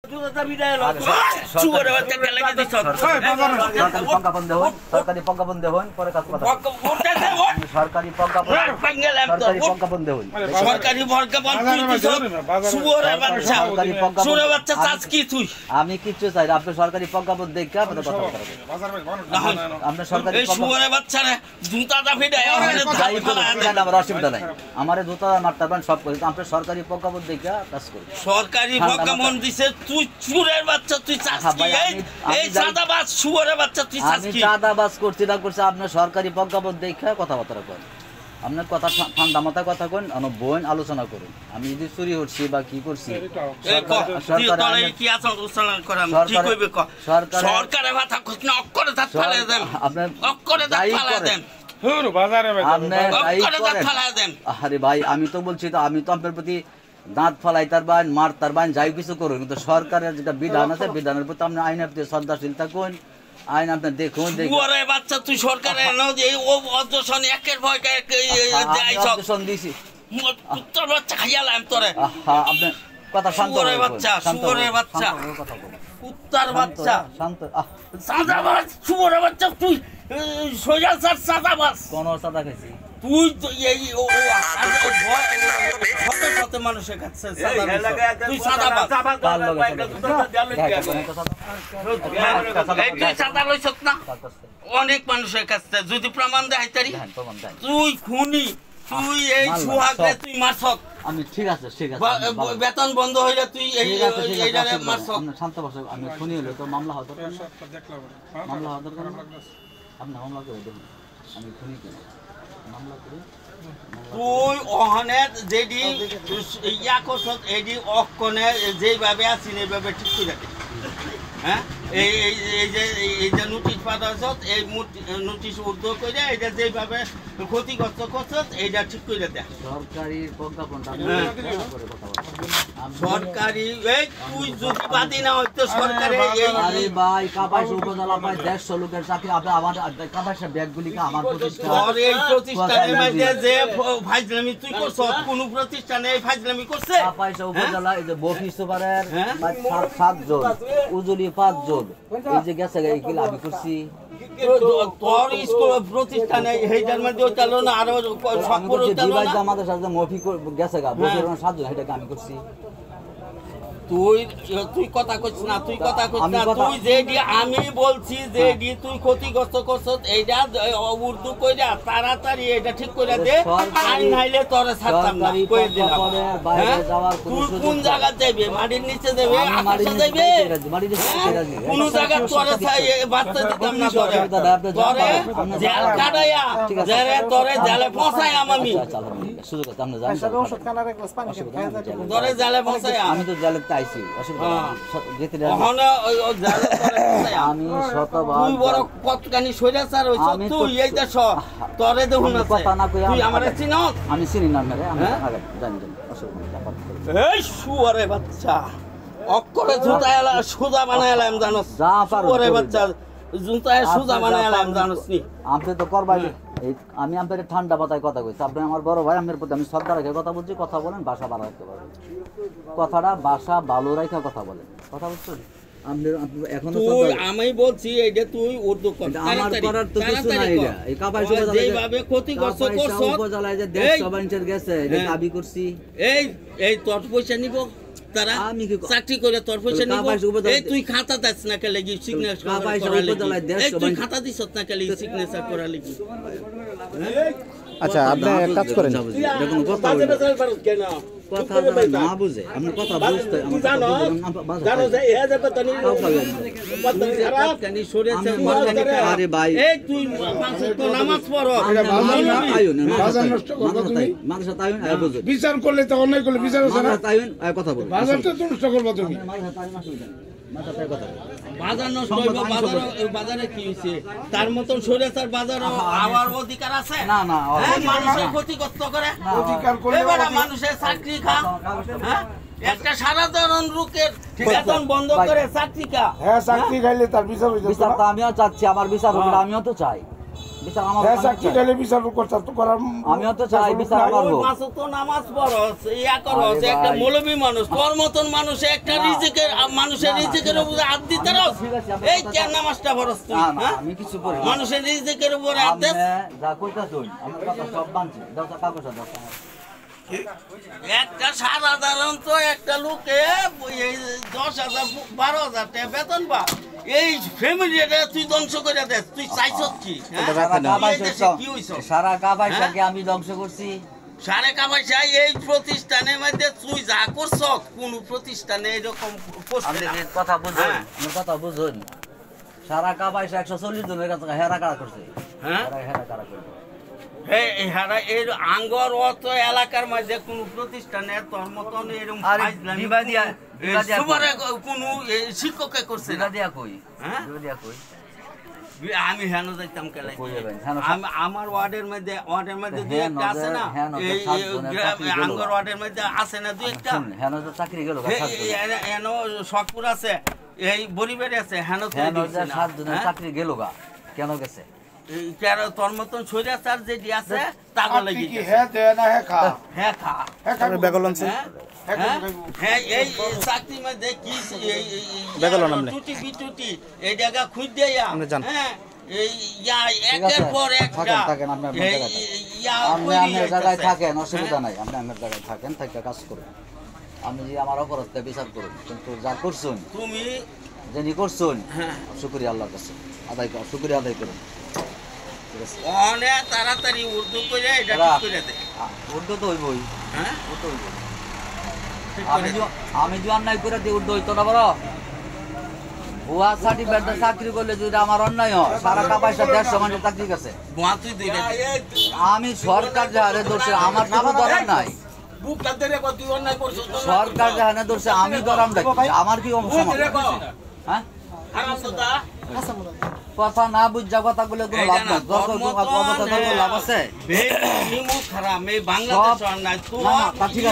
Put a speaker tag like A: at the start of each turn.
A: সরকারি প্রজ্ঞাপন দেন, সরকারি প্রজ্ঞাপন দেন, পরে কাজ কথা। সরকারি প্রজ্ঞাপন দেন,
B: সরকারি প্রজ্ঞাপন
A: আমি কিচ্ছু চাই না, আপনি সরকারি প্রজ্ঞাপন দেখে আপনার কথা বলতে আপনার সরকারি আমার অসুবিধা নাই, আমার জুতা মারতে পারেন সব করে, আপনার সরকারি প্রজ্ঞাপন দেখে কাজ করি।
B: সরকারি প্রজ্ঞাপন দিছে, তুই চুরের বাচ্চা, তুই এই চাঁদাবাজ শুয়োরের বাচ্চা, তুই
A: আমি চাঁদাবাজ করছি না করছি, আপনার সরকারি প্রজ্ঞাপন দেখে কথাবার্তা করেন, আপনার কথা ঠান্ডা মাথায় কথা কন, বোন আলোচনা করুন। আমি যদি চুরি করছি বা কি করছি আরে ভাই, আমি তো বলছি তো, আমি তো আপনার প্রতি দাঁত ফালাইতার বান মারতার বান যাই কিছু করুন, কিন্তু সরকারের যেটা বিধান আছে বিধানের প্রতি আপনি আইনের প্রতি শ্রদ্ধাশীল থাকুন, আইন আপনি দেখুন।
B: বাচ্চা তুই সরকারের একের ভয়
A: দিছি
B: বাচ্চা খাইয়ালাম তোরে,
A: আপনার কথা শান্ত
B: বাচ্চা, শুয়োরের বাচ্চা, কুত্তার বাচ্চা,
A: শান্ত
B: চাঁদাবাজ শুয়োরের বাচ্চা, তুই সোজা চাঁদাবাজ।
A: কোন চাঁদা খাইছি
B: তুই তো এই মানুষের কাছে তুই চাঁদাবাজ, চাঁদা লইছ না অনেক মানুষের কাছে, যদি প্রমাণ দেয় তারি তুই খুনি, তুই এই সুহাগে তুই মারছক।
A: আমি ঠিক আছে
B: বেতন বন্ধ হইলে তুই এইটারে মারছক।
A: শান্ত বসে, আমি খুনি হলে তো মামলা হওয়া দরকার, মামলা হওয়া দরকার, আপনি মামলা করে দেবেন, আমি খুনি কেন মামলা করি।
B: তুই ওখানে যেদি ইয়া করছ, এদি অক্ষণে যেভাবে আছি এইভাবে ঠিক করে রাখে। হ্যাঁ, এই যে নোটিশ পাঠাচ্ছ, এই নোটিশ উর্ধ করে এটা যেভাবে ক্ষতিগ্রস্ত করছ এইটা ঠিক করে দেয়।
A: সরকারি প্রজ্ঞাপনটা
B: সরকারি, এই তুই যদি বাদি না হইতো সরকারি
A: ভাই কাপাস উপজেলা প্রায় 150 লোকের চাকরি, আপনি আমার কাপাসা ব্যাগগুলিকে আমার প্রতিষ্ঠান,
B: এই প্রতিষ্ঠানের মধ্যে যে ফাইজলামি তুই করছ, কোন প্রতিষ্ঠানে এই ফাইজলামি করছে?
A: কাপাসা উপজেলা এই যে বফি সুপারের 7 জন, উজুলি 5 জন, এই যে গেছে এইগুলো আমি করছি।
B: তোর স্কুল প্রতিষ্ঠানে এইটার মধ্যে চলো না, আরো
A: আমাদের সাথে মফি গেছে গা বফির 7 জন, এটাকে আমি করছি।
B: তুই কথা কইছিস না, তুই কথা কইছিস না, তুই যেডি আমি বলছি যেডি তুই ক্ষতিগ্রস্ত করছস, এইটা উর্দু কইরা তাড়াতাড়ি এটা ঠিক কইরা দে, আইন নাইলে তোরে ছাড়তাম না, কই দিলাম। তুই কোন জায়গা যাইবে? মাটির নিচে যাবে, আকাশে যাইবে, কোন জায়গা তোরে বাচ্চা দিতাম না, তোরে জেল কাটাইয়া তোরে জেলে পৌঁছাইয়াম আমি, তোরে জেলে পৌঁছাইয়াম।
A: আমি তো জেলে আইছি, আমি
B: তুই বড় কতখানি সৈরাচার হইছ, তুই এই দেশ তোরে দেখুন
A: কথা না কই
B: তুই আমারে চিনস?
A: আমি চিনি না মেরে, আমি জানি
B: এই শুয়োরে বাচ্চা, অক্ষরে জুতা এলা সুজা বানাইলাম জানোস?
A: যা পারো
B: শুয়োরে বাচ্চা, জুতায় সুজা বানাইলাম জানোস নি?
A: আপনি তো করবাই, আমি আপনার ঠান্ডা মাথায় কথা কইছি, আপনি আমার বড় ভাই, আমার প্রতি আমি শ্রদ্ধা রেখে কথা বলছি, কথা বলেন, ভাষা ভালো রাখতে পারবেন, কথাটা ভাষা ভালো রেখে কথা বলেন, কথা বুঝছেন?
B: আমি বলছি এইটা তুই উর্দু কর,
A: আমার করার তো কিছু নাই, এটা এই কাপাই
B: যেভাবে ক্ষতিগ্রস্ত করছ,
A: উপজেলায় যে 150 বাঞ্চের গেছে, এটা দাবি করছি,
B: এই তোর পয়সা নিব তারা, আমি চাকরি করে তোর পয়সা নিব, এই তুই খাতা দিস না কে লাগি সিগনেচার করা লাগি, এই তুই খাতা দিছ না কে লাগি সিগনেচার করা লাগি।
C: আচ্ছা, আপনি এক কাজ করেন,
A: এরকম কথা কেন কথা না বুঝে, আপনি কথা বুঝতে আরে ভাই,
B: এই তুই নামাজ পড়ো,
D: বিচার করলে তো অন্যায় করলে বিচার
A: কথা বলবো,
D: বাজারটা তো নষ্ট করবো তুমি,
B: বাজার নষ্ট হইব, বাজারে কি হইছে? তার মতন সরেছার বাজার আবার অধিকার আছে
A: না? না,
B: মানুষের ক্ষতিগ্রস্ত করে,
D: অধিকার করলে
B: মানুষের চাকরি খা, হ্যাঁ একটা সাধারণ লোকের বেতন বন্ধ করে চাকরি খা,
D: হ্যাঁ চাকরি খাইলে তার বিচার হইছে।
A: বিচার তো আমিও চাচ্ছি, আমার বিচার হবে, আমিও তো চাই বিচার, আমার
D: চাকরি খাইলে বিচার করতে তো করার,
A: আমিও তো চাই বিচার করব।
B: মাসুদ তো নামাজ পড়ছ, ইয়া করছ, একটা মৌলবী মানুষ, তোর মতন মানুষ একটা রিজিকের মানুষের মানুষের রিজিকের উপরে হাত দিতে রস এই কেন নামাজটা ভরস তুই
A: না, না,
B: হ্যাঁ?
A: আমি কিছু করি না।
B: মানুষের রিজিকের উপরে হাত
A: আপনি
B: দিস
A: যা কইতাছুন আমার কথা সব মানছি দাও তো কাগজটা দাও তো।
B: একটা সাধারণত একটা লোকে এই 10,000 12,000 টাকা বেতন পা এই ফ্যামিলিটা তুই ধ্বংস করে দে তুই চাইছস কি হ্যাঁ? তুই এই দেশে কি হইছ
A: সারা কাবাইটাকে আমি ধ্বংস করছি।
B: সারে কামাইছে এই প্রতিষ্ঠানের মধ্যে তুই যা করছ কোন প্রতিষ্ঠানে এরকম করছে
A: আপনি
B: না।
A: কি কথা বুঝুন
B: হ্যাঁ।
A: আমার কথা বুঝুন সারা কাবাইশা 140 জনের কাছে হেরা কারা করছে
B: হ্যাঁ?
A: হেরা কারা করছে
B: এই আঙ্গর অত এলাকার মধ্যে কোন প্রতিষ্ঠানে তোর মতন এরকম
A: আরে
B: ফাইজলামি
A: বিবাদিয়া বিবাদিয়া
B: সুবারে কোন শিক্ষকে করছে না
A: বিবাদিয়া কই
B: হ্যাঁ?
A: বিবাদিয়া কই
B: আমি হেন যাইতাম কেলাই
A: কই যাবেন? হেন
B: আমার ওয়ার্ডের মধ্যে দুই
A: হেন
B: একটা আছে না
A: হেন
B: এই
A: সাত জনের চাকরি গেল।
B: আঙ্গর ওয়ার্ডের মধ্যে আছে না দুই একটা
A: শুন হেন যে চাকরি গেল
B: হেন শখপুর আছে এই বরিবারে আছে হেন তো
A: হেন
B: দিছে
A: যে
B: না।
A: 7 জনের
B: হ্যাঁ?
A: চাকরি গেল গা কেন গেছে
B: এই কেন তোর মতন সৈরাচার যেটি আছে তাগো লাগি
D: কি হ্যাঁ দে না হ্যাঁ খা
B: হ্যাঁ খা
D: হ্যাঁ খাবো
B: হ্যাঁ? হ্যাঁ? হ্যাঁ, এই চাকরি মধ্যে কি টুটি বিটুটি এই জায়গা খুঁজ দেয়া হ্যাঁ এই একের পর একটা
A: থাকেন, আপনি আপনার
B: এই
A: জায়গায়
B: ইয়া
A: আপনি
B: কইরি
A: আপনার জায়গায়
B: যাইতাছে।
A: থাকেন অসুবিধা নাই আপনি আপনার জায়গায় থাকেন থাকা কাজ করুন আমি যে আমার অপরাধটা বিচার করুন কিন্তু যা করছুন
B: তুমি
A: যিনি করছুন
B: হ্যাঁ
A: শুক্রিয়া আল্লাহর কাছে আদায় করুন শুক্রিয়া আদায় করুন ঠিক আছে
B: অনেক তাড়াতাড়ি উর্দু করে এটা
A: এরা-
B: ঠিক করে দে
A: উর্দু তো হইবই
B: হ্যাঁ
A: উর্দু হইবই
B: ঠিক
A: আমি
B: করে দে।
A: আমি যে অন্যায় করে দিই উর্দু হইতো না বড় ভুয়া সার্টিফিকেট চাকরি করলে যদি আমার অন্যায় হয় সারা কাপাইশা 150 মানুষের চাকরি গেছে
B: বোয়া তুই দুইটা দে।
A: আমি সরকার যাহারে দোষে আমার কোনো দরকার নাই
B: বুকটা ধরে কত তুই অন্যায় করছিস তো না?
A: সরকার যাহারে দোষে আমি গরম ডাকি আমার কি সমস্যা হ্যাঁ
B: হারামজাদা।
A: কথা না বুঝা কথা বলে কোনো লাভ নাই কথা লাভ আছে
B: নিমুখ খারাপ এই বাংলাদেশ আর নাই
A: না, না, তা ঠিক আছে।